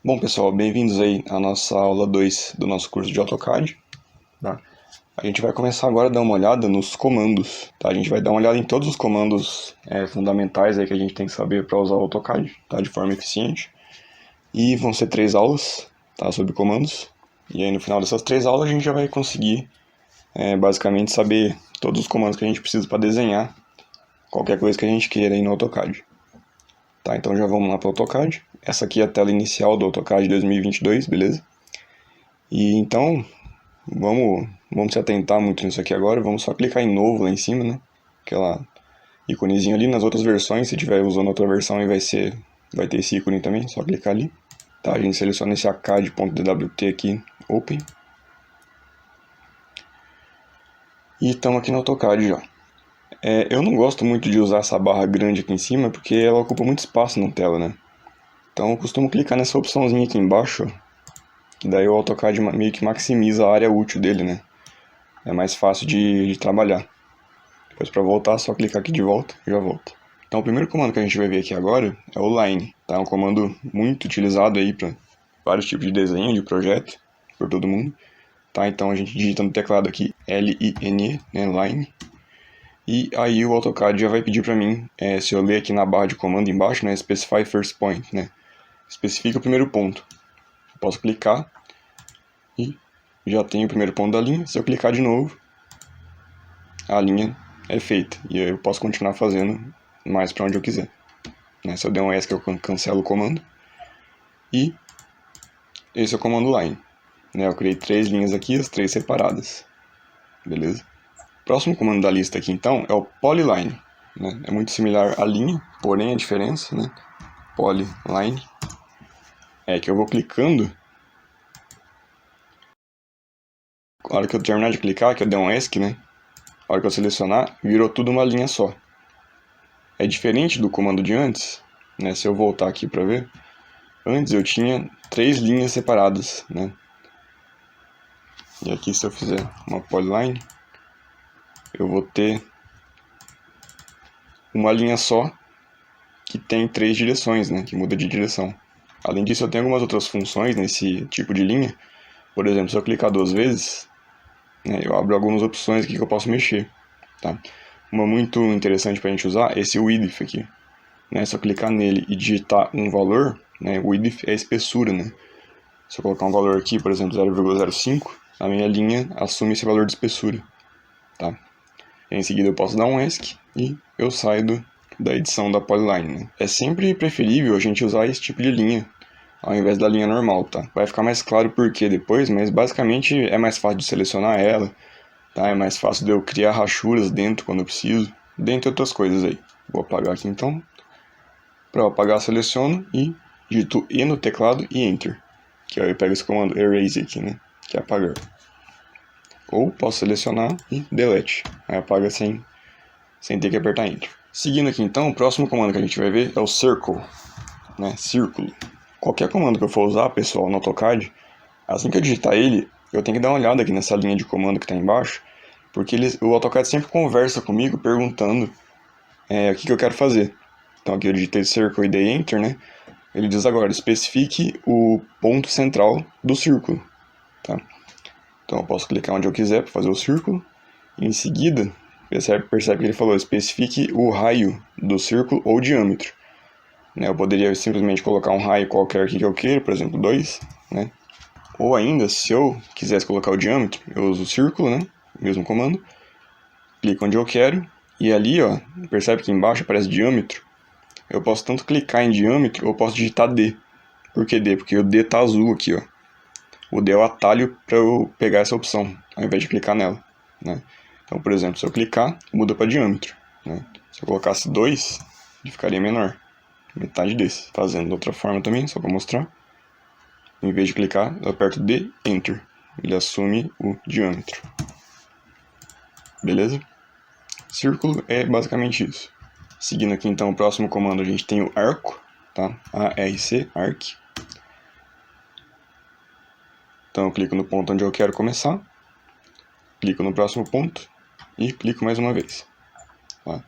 Bom, pessoal, bem-vindos aí à nossa aula 2 do nosso curso de AutoCAD, tá? A gente vai começar agora a dar uma olhada nos comandos, tá? A gente vai dar uma olhada em todos os comandos fundamentais aí que a gente tem que saber para usar o AutoCAD, tá? De forma eficiente. E vão ser 3 aulas, tá? Sobre comandos. E aí no final dessas 3 aulas a gente já vai conseguir, basicamente, saber todos os comandos que a gente precisa para desenhar qualquer coisa que a gente queira aí no AutoCAD. Tá, então já vamos lá para o AutoCAD. Essa aqui é a tela inicial do AutoCAD 2022, beleza? E então, vamos se atentar muito nisso aqui agora. Vamos só clicar em novo lá em cima, né? Aquela íconezinho ali. Nas outras versões, se estiver usando outra versão, aí vai ter esse ícone também. Só clicar ali. Tá, a gente seleciona esse ACAD.dwt aqui, Open. E estamos aqui no AutoCAD já. Eu não gosto muito de usar essa barra grande aqui em cima, porque ela ocupa muito espaço na tela, né? Então eu costumo clicar nessa opçãozinha aqui embaixo, que daí o AutoCAD meio que maximiza a área útil dele, né? É mais fácil de trabalhar. Depois para voltar, é só clicar aqui de volta e já volta. Então o primeiro comando que a gente vai ver aqui agora é o line. Tá? É um comando muito utilizado aí para vários tipos de desenho, de projeto, por todo mundo. Tá? Então a gente digita no teclado aqui L-I-N-E, né? Line. E aí o AutoCAD já vai pedir para mim, se eu ler aqui na barra de comando embaixo, né? Specify first point, né? Especifica o primeiro ponto. Eu posso clicar e já tenho o primeiro ponto da linha. Se eu clicar de novo, a linha é feita. E aí eu posso continuar fazendo mais para onde eu quiser. Né? Se eu der um ESC, eu cancelo o comando. E esse é o comando line. Né? Eu criei 3 linhas aqui, as 3 separadas. Beleza? O próximo comando da lista aqui, então, é o polyline. Né? É muito similar à linha, porém a diferença, né? Polyline, é que eu vou clicando. A hora que eu terminar de clicar, que eu der um ESC, né? A hora que eu selecionar, virou tudo uma linha só. É diferente do comando de antes, né? Se eu voltar aqui para ver, antes eu tinha 3 linhas separadas, né? E aqui, se eu fizer uma polyline, eu vou ter uma linha só que tem 3 direções, né? Que muda de direção. Além disso, eu tenho algumas outras funções nesse tipo de linha. Por exemplo, se eu clicar 2 vezes, né, eu abro algumas opções aqui que eu posso mexer. Tá? Uma muito interessante para a gente usar é esse width aqui. Né? Se eu clicar nele e digitar um valor, né, width é a espessura, né? Se eu colocar um valor aqui, por exemplo, 0,05, a minha linha assume esse valor de espessura. Tá? Em seguida eu posso dar um ESC e eu saio da edição da polyline. Né? É sempre preferível a gente usar esse tipo de linha ao invés da linha normal, tá? Vai ficar mais claro por que depois, mas basicamente é mais fácil de selecionar ela, tá? É mais fácil de eu criar rachuras dentro quando eu preciso, dentre outras coisas aí. Vou apagar aqui então. Para apagar, seleciono e digito E no teclado e Enter. Que aí eu pego esse comando Erase aqui, né? Que é apagar. Ou posso selecionar e Delete. Aí apaga sem ter que apertar Enter. Seguindo aqui então, o próximo comando que a gente vai ver é o Circle, né? Círculo. Qualquer comando que eu for usar, pessoal, no AutoCAD, assim que eu digitar ele, eu tenho que dar uma olhada aqui nessa linha de comando que está embaixo, porque o AutoCAD sempre conversa comigo perguntando o que eu quero fazer. Então aqui eu digitei Circle e dei Enter, né? Ele diz agora, especifique o ponto central do círculo. Tá? Então eu posso clicar onde eu quiser para fazer o círculo. E em seguida, percebe que ele falou, especifique o raio do círculo ou diâmetro. Né? Eu poderia simplesmente colocar um raio qualquer aqui que eu queira, por exemplo, 2. Né? Ou ainda, se eu quisesse colocar o diâmetro, eu uso o círculo, né? Mesmo comando. Clico onde eu quero. E ali, ó, percebe que embaixo aparece diâmetro. Eu posso tanto clicar em diâmetro ou posso digitar D. Por que D? Porque o D tá azul aqui, ó. O D é o atalho para eu pegar essa opção, ao invés de clicar nela. Né? Então, por exemplo, se eu clicar, muda para diâmetro. Né? Se eu colocasse 2, ele ficaria menor. Metade desse. Fazendo de outra forma também, só para mostrar. Em vez de clicar, eu aperto D, Enter. Ele assume o diâmetro. Beleza? Círculo é basicamente isso. Seguindo aqui então o próximo comando, a gente tem o arco, tá? A-R-C, arc. Então eu clico no ponto onde eu quero começar, clico no próximo ponto e clico mais uma vez. Tá?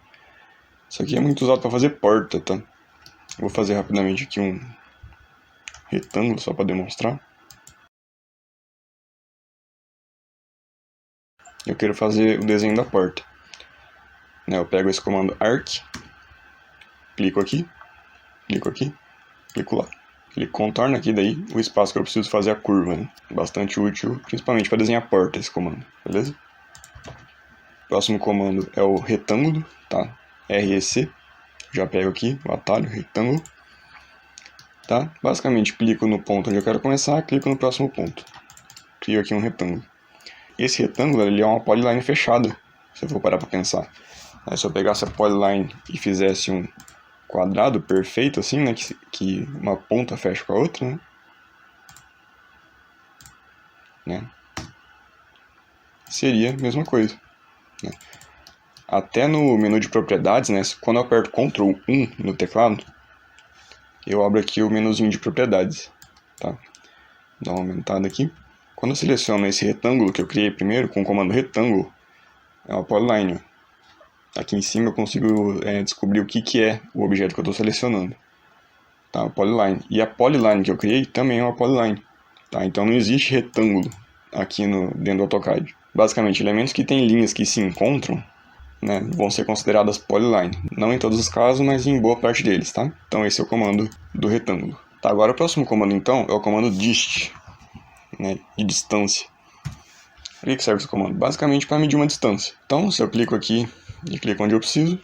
Isso aqui é muito usado para fazer porta, tá? Vou fazer rapidamente aqui um retângulo só para demonstrar. Eu quero fazer o desenho da porta. Eu pego esse comando arc, clico aqui, clico lá. Ele contorna aqui daí o espaço que eu preciso fazer a curva, né? Bastante útil, principalmente para desenhar a porta esse comando, beleza? Próximo comando é o retângulo, tá? REC. Já pego aqui o atalho, retângulo. Tá? Basicamente, clico no ponto onde eu quero começar, clico no próximo ponto. Crio aqui um retângulo. Esse retângulo ele é uma polyline fechada, se eu for parar para pensar. Aí, se eu pegasse a polyline e fizesse um quadrado perfeito, assim, né, que uma ponta fecha com a outra, né, seria a mesma coisa. Né. Até no menu de propriedades, né, quando eu aperto Ctrl 1 no teclado, eu abro aqui o menuzinho de propriedades. Tá? Dá uma aumentada aqui. Quando eu seleciono esse retângulo que eu criei primeiro, com o comando retângulo, é uma polyline. Aqui em cima eu consigo descobrir o que é o objeto que eu estou selecionando. Tá? Polyline. E a polyline que eu criei também é uma polyline. Tá? Então não existe retângulo aqui dentro do AutoCAD. Basicamente, elementos que têm linhas que se encontram, né, vão ser consideradas polyline. Não em todos os casos, mas em boa parte deles. Tá? Então esse é o comando do retângulo. Tá, agora o próximo comando então é o comando dist, né, de distância. Para que serve esse comando? Basicamente para medir uma distância. Então, se eu clico aqui e clico onde eu preciso,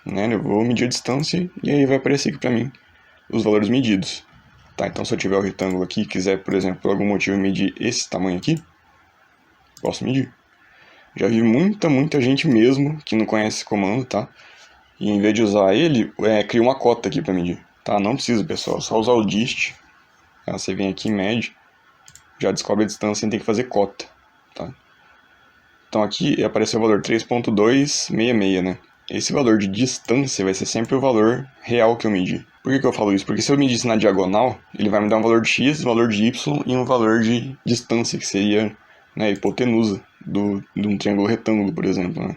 né, eu vou medir a distância e aí vai aparecer aqui para mim os valores medidos. Tá, então se eu tiver o retângulo aqui e quiser, por exemplo, por algum motivo medir esse tamanho aqui, posso medir. Já vi muita gente mesmo que não conhece esse comando, tá? E em vez de usar ele, cria uma cota aqui para medir. Tá, não precisa, pessoal, é só usar o dist. Você vem aqui e mede, já descobre a distância sem ter que fazer cota. Tá? Então aqui apareceu o valor 3.266, né? Esse valor de distância vai ser sempre o valor real que eu medi. Por que eu falo isso? Porque se eu medisse na diagonal, ele vai me dar um valor de x, valor de y e um valor de distância, que seria, né, a hipotenusa de um triângulo retângulo, por exemplo. Né?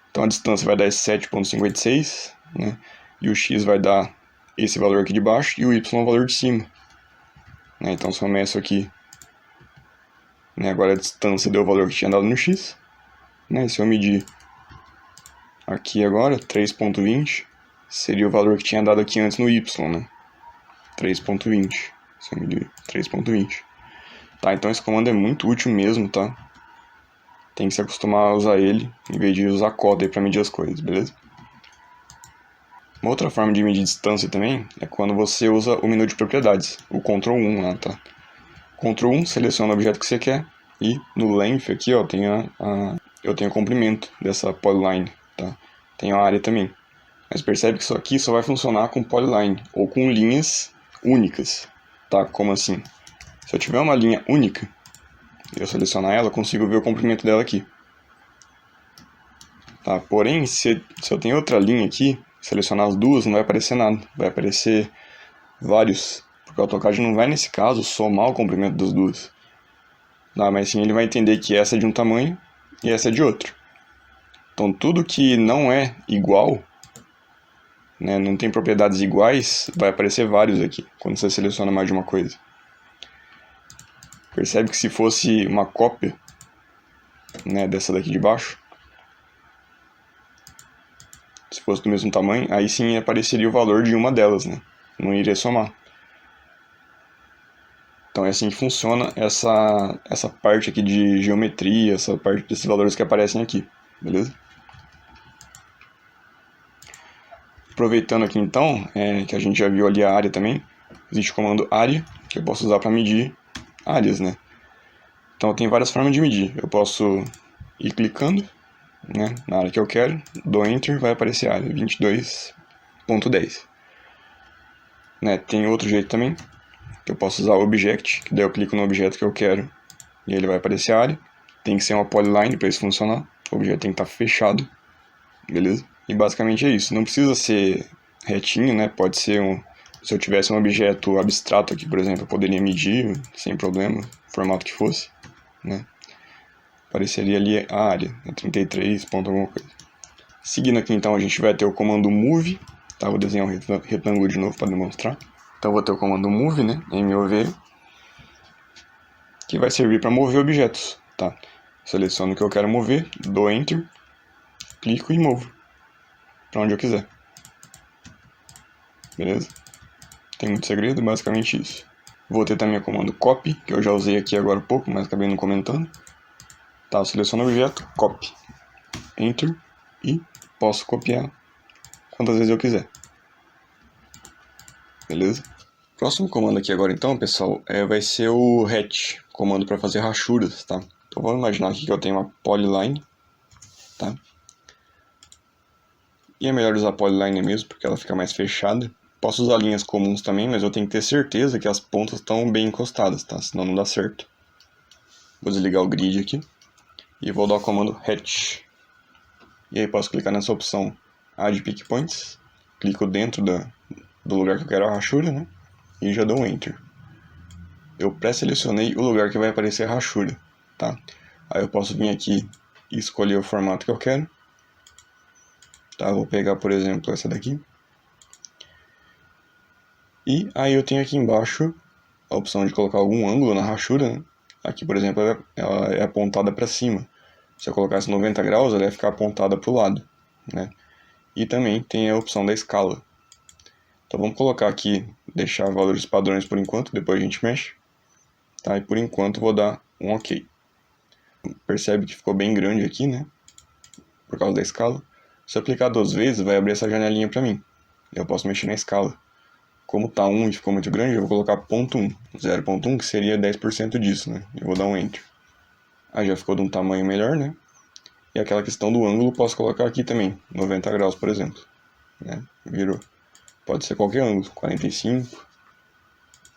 Então a distância vai dar esse 7.56, né? E o x vai dar esse valor aqui de baixo e o y o valor de cima. Né? Então se eu meço aqui, né, agora a distância deu o valor que tinha dado no x. Né? Se eu medir aqui agora, 3.20, seria o valor que tinha dado aqui antes no y, né? 3.20. Se eu medir 3.20. Tá, então esse comando é muito útil mesmo, tá? Tem que se acostumar a usar ele, em vez de usar cota para medir as coisas, beleza? Uma outra forma de medir distância também é quando você usa o menu de propriedades, o Ctrl 1 lá, tá? Ctrl 1, seleciona o objeto que você quer, e no length aqui, ó, eu tenho o comprimento dessa polyline, tá? Tem a área também. Mas percebe que isso aqui só vai funcionar com polyline, ou com linhas únicas, tá? Como assim? Se eu tiver uma linha única, e eu selecionar ela, eu consigo ver o comprimento dela aqui. Tá? Porém, se eu tenho outra linha aqui, selecionar as duas, não vai aparecer nada. Vai aparecer vários, porque o AutoCAD não vai, nesse caso, somar o comprimento das duas. Tá? Mas sim, ele vai entender que essa é de um tamanho e essa é de outro. Então, tudo que não é igual, né, não tem propriedades iguais, vai aparecer vários aqui, quando você seleciona mais de uma coisa. Percebe que se fosse uma cópia, né, dessa daqui de baixo, se fosse do mesmo tamanho, aí sim apareceria o valor de uma delas, né? Não iria somar. Então é assim que funciona essa parte aqui de geometria, essa parte desses valores que aparecem aqui, beleza? Aproveitando aqui então, que a gente já viu ali a área também, existe o comando área, que eu posso usar para medir áreas, né? Então tem várias formas de medir. Eu posso ir clicando, né, na área que eu quero, dou Enter, vai aparecer a área 22.10. Né, tem outro jeito também, que eu posso usar o Object, que daí eu clico no objeto que eu quero e ele vai aparecer a área. Tem que ser uma polyline para isso funcionar, o objeto tem que estar fechado, beleza? E basicamente é isso, não precisa ser retinho, né, pode ser se eu tivesse um objeto abstrato aqui, por exemplo, eu poderia medir sem problema, formato que fosse, né? Apareceria ali a área, 33 ponto alguma coisa. Seguindo aqui então a gente vai ter o comando move, tá? Vou desenhar um retângulo de novo para demonstrar. Então vou ter o comando move, né, mov, que vai servir para mover objetos, tá? Seleciono o que eu quero mover, dou enter, clico e movo para onde eu quiser. Beleza? Tem muito segredo, basicamente isso. Vou ter também o comando copy, que eu já usei aqui agora há pouco, mas acabei não comentando. Tá, eu seleciono o objeto, copy, enter e posso copiar quantas vezes eu quiser. Beleza? Próximo comando aqui agora então, pessoal, vai ser o hatch, comando para fazer rachuras, tá? Então vamos imaginar aqui que eu tenho uma polyline, tá? E é melhor usar polyline mesmo, porque ela fica mais fechada. Posso usar linhas comuns também, mas eu tenho que ter certeza que as pontas estão bem encostadas, tá? Senão não dá certo. Vou desligar o grid aqui e vou dar o comando hatch. E aí posso clicar nessa opção Add Pick Points, clico dentro do lugar que eu quero a rachura, né? E já dou um Enter. Eu pré-selecionei o lugar que vai aparecer a rachura, tá? Aí eu posso vir aqui e escolher o formato que eu quero. Tá, vou pegar, por exemplo, essa daqui. E aí eu tenho aqui embaixo a opção de colocar algum ângulo na rachura, né? Aqui, por exemplo, ela é apontada para cima. Se eu colocasse 90 graus, ela ia ficar apontada para o lado, né? E também tem a opção da escala. Então vamos colocar aqui, deixar valores padrões por enquanto, depois a gente mexe. Tá? E por enquanto vou dar um OK. Percebe que ficou bem grande aqui, né? Por causa da escala. Se eu clicar 2 vezes, vai abrir essa janelinha para mim. Eu posso mexer na escala. Como tá 1 e ficou muito grande, eu vou colocar 0.1. 0.1 que seria 10% disso, né? Eu vou dar um Enter. Aí já ficou de um tamanho melhor, né? E aquela questão do ângulo posso colocar aqui também, 90 graus, por exemplo. Né? Virou. Pode ser qualquer ângulo, 45,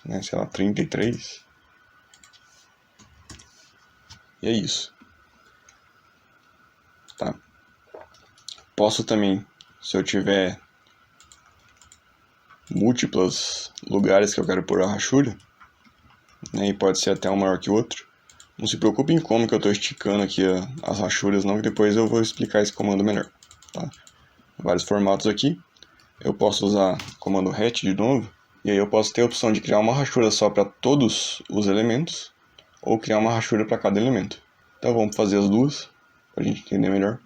né? Sei lá, 33. E é isso. Tá? Posso também, se eu tiver múltiplos lugares que eu quero pôr a rachura, né? E pode ser até um maior que o outro. Não se preocupem como que eu estou esticando aqui as rachuras, não, que depois eu vou explicar esse comando melhor. Tá? Vários formatos aqui. Eu posso usar o comando hatch de novo, e aí eu posso ter a opção de criar uma rachura só para todos os elementos, ou criar uma rachura para cada elemento. Então vamos fazer as duas, para a gente entender melhor.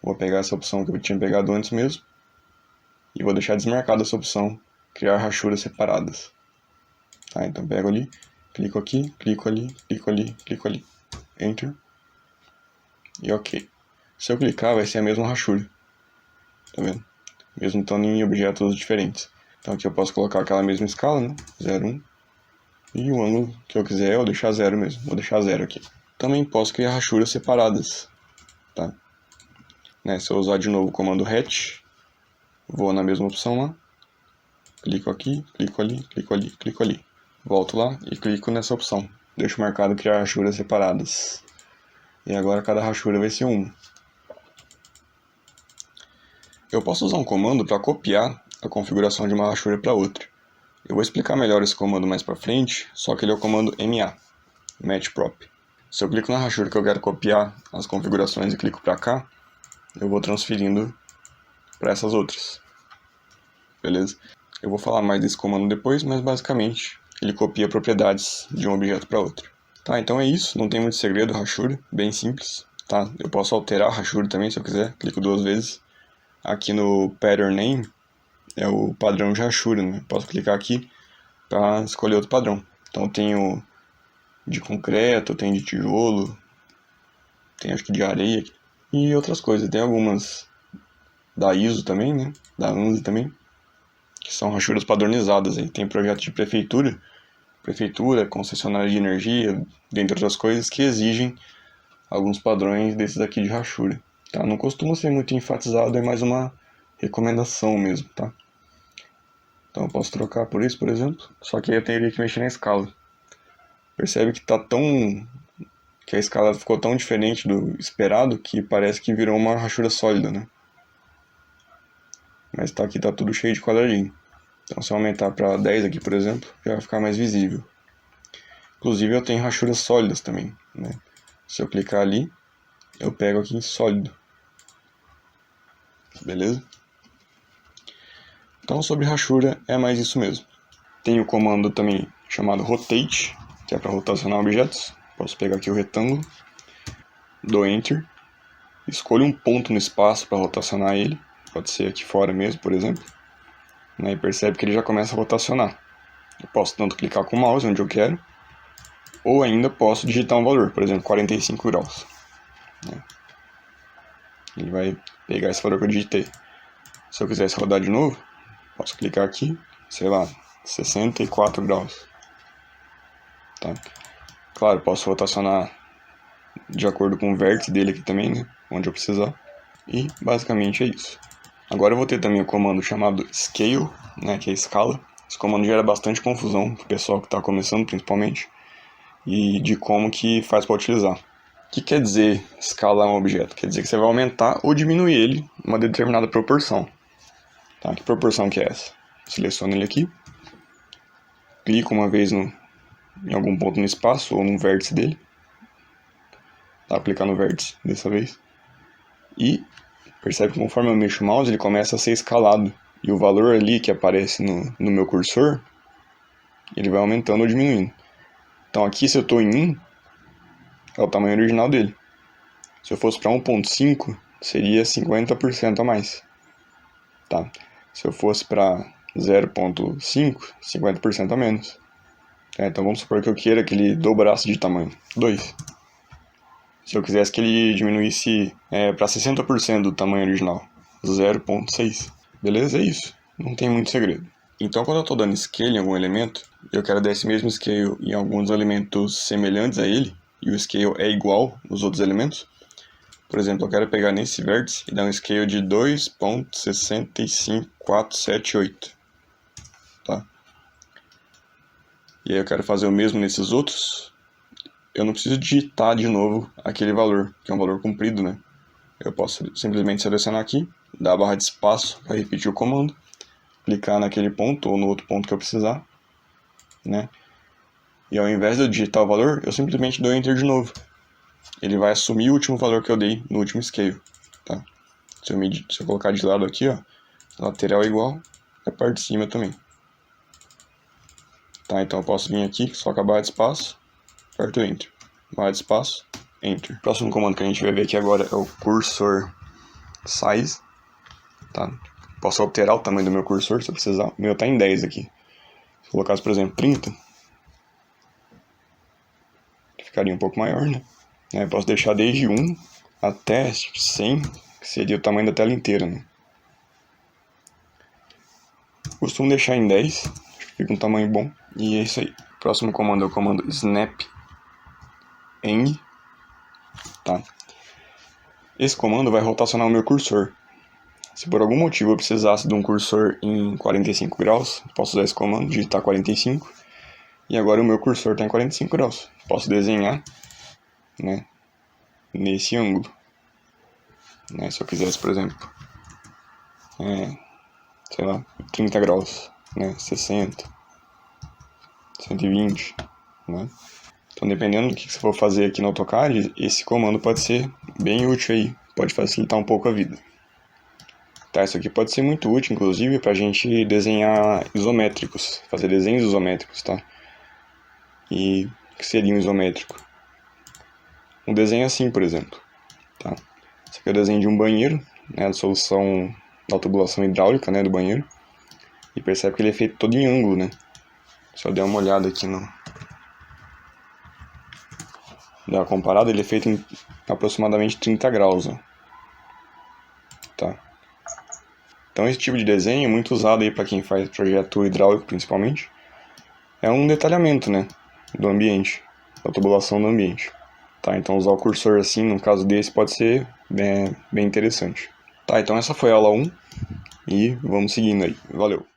Vou pegar essa opção que eu tinha pegado antes mesmo, e vou deixar desmarcada essa opção, criar rachuras separadas. Tá? Então pego ali, clico aqui, clico ali, clico ali, clico ali. Enter. E OK. Se eu clicar, vai ser a mesma rachura. Tá vendo? Mesmo estando em objetos diferentes. Então aqui eu posso colocar aquela mesma escala, né? 0, 1. E o ângulo que eu quiser eu deixar 0 mesmo. Vou deixar 0 aqui. Também posso criar rachuras separadas. Tá? Né? Se eu usar de novo o comando hatch, vou na mesma opção lá. Clico aqui, clico ali, clico ali, clico ali. Volto lá e clico nessa opção. Deixo marcado criar rachuras separadas. E agora cada rachura vai ser uma. Eu posso usar um comando para copiar a configuração de uma rachura para outra. Eu vou explicar melhor esse comando mais para frente, só que ele é o comando MA, Match Prop. Se eu clico na rachura que eu quero copiar as configurações e clico para cá, eu vou transferindo para essas outras. Beleza? Eu vou falar mais desse comando depois, mas basicamente ele copia propriedades de um objeto para outro. Tá, então é isso, não tem muito segredo, rachura, bem simples. Tá? Eu posso alterar a rachura também se eu quiser, clico 2 vezes. Aqui no Pattern Name é o padrão de rachura, né? Posso clicar aqui para escolher outro padrão. Então eu tenho de concreto, tem de tijolo, tem acho que de areia e outras coisas. Tem algumas da ISO também, né? Da ANSI também, que são rachuras padronizadas. Aí tem projeto de prefeitura, concessionária de energia, dentre outras coisas, que exigem alguns padrões desses aqui de rachura. Tá? Não costuma ser muito enfatizado, é mais uma recomendação mesmo, tá? Então eu posso trocar por isso, por exemplo, só que aí eu teria que mexer na escala. Percebe que a escala ficou tão diferente do esperado que parece que virou uma rachura sólida, né? Mas aqui tá tudo cheio de quadradinho. Então se eu aumentar para 10 aqui, por exemplo, já vai ficar mais visível. Inclusive eu tenho rachuras sólidas também, né? Se eu clicar ali, eu pego aqui em sólido. Beleza? Então sobre rachura é mais isso mesmo. Tem o comando também chamado rotate, que é para rotacionar objetos. Posso pegar aqui o retângulo, dou Enter, escolho um ponto no espaço para rotacionar ele, pode ser aqui fora mesmo, por exemplo, né, e percebe que ele já começa a rotacionar. Eu posso tanto clicar com o mouse onde eu quero, ou ainda posso digitar um valor, por exemplo, 45 graus. Né. Ele vai pegar esse valor que eu digitei. Se eu quisesse rodar de novo, posso clicar aqui, sei lá, 64 graus. Tá? Claro, posso rotacionar de acordo com o vértice dele aqui também, né? Onde eu precisar. E basicamente é isso. Agora eu vou ter também o comando chamado Scale, né? Que é escala. Esse comando gera bastante confusão para o pessoal que está começando, principalmente. E de como que faz para utilizar. O que quer dizer escalar um objeto? Quer dizer que você vai aumentar ou diminuir ele em uma determinada proporção. Tá? Que proporção que é essa? Seleciono ele aqui. Clico uma vez em algum ponto no espaço ou no vértice dele. Tá? Clicar no vértice dessa vez. E percebe que conforme eu mexo o mouse, ele começa a ser escalado. E o valor ali que aparece no meu cursor, ele vai aumentando ou diminuindo. Então aqui, se eu estou em 1, é o tamanho original dele. Se eu fosse para 1.5, seria 50% a mais. Tá? Se eu fosse para 0.5, 50% a menos. Então vamos supor que eu queira que ele dobrasse de tamanho, 2. Se eu quisesse que ele diminuísse para 60% do tamanho original, 0.6. Beleza? É isso. Não tem muito segredo. Então, quando eu estou dando scale em algum elemento, eu quero dar esse mesmo scale em alguns elementos semelhantes a ele, e o scale é igual nos outros elementos. Por exemplo, eu quero pegar nesse vértice e dar um scale de 2.65478. Tá? E aí eu quero fazer o mesmo nesses outros. Eu não preciso digitar de novo aquele valor, que é um valor comprido, né? Eu posso simplesmente selecionar aqui, dar a barra de espaço para repetir o comando, clicar naquele ponto ou no outro ponto que eu precisar, né? E ao invés de eu digitar o valor, eu simplesmente dou Enter de novo. Ele vai assumir o último valor que eu dei no último scale, tá? Se eu colocar de lado aqui, ó, lateral é igual, a parte de cima também. Tá, então eu posso vir aqui, só com a barra de espaço, aperto Enter. Barra de espaço, Enter. O próximo comando que a gente vai ver aqui agora é o cursor size. Tá? Posso alterar o tamanho do meu cursor se eu precisar. O meu está em 10 aqui. Se eu colocasse, por exemplo, 30, ele ficaria um pouco maior, né? Eu posso deixar desde 1 até 100, que seria o tamanho da tela inteira, né? Costumo deixar em 10, acho que fica um tamanho bom. E é isso aí. O próximo comando é o comando snap N. Tá? Esse comando vai rotacionar o meu cursor. Se por algum motivo eu precisasse de um cursor em 45 graus, posso usar esse comando, digitar 45. E agora o meu cursor está em 45 graus. Posso desenhar, né, nesse ângulo. Né, se eu quisesse, por exemplo, sei lá, 30 graus, né, 60, 120, né. Então, dependendo do que você for fazer aqui no AutoCAD, esse comando pode ser bem útil aí, pode facilitar um pouco a vida. Tá, isso aqui pode ser muito útil, inclusive, para a gente desenhar isométricos, fazer desenhos isométricos, tá? E o que seria um isométrico? Um desenho assim, por exemplo. Tá? Esse aqui é o desenho de um banheiro, né, a solução da tubulação hidráulica, né, do banheiro. E percebe que ele é feito todo em ângulo, né? Se eu der uma olhada aqui dar uma comparada, ele é feito em aproximadamente 30 graus. Ó. Tá? Então esse tipo de desenho, muito usado aí para quem faz projeto hidráulico principalmente, é um detalhamento, né, do ambiente, da tubulação do ambiente. Tá? Então usar o cursor assim, no caso desse, pode ser bem interessante. Tá, então essa foi a aula 1 e vamos seguindo aí. Valeu!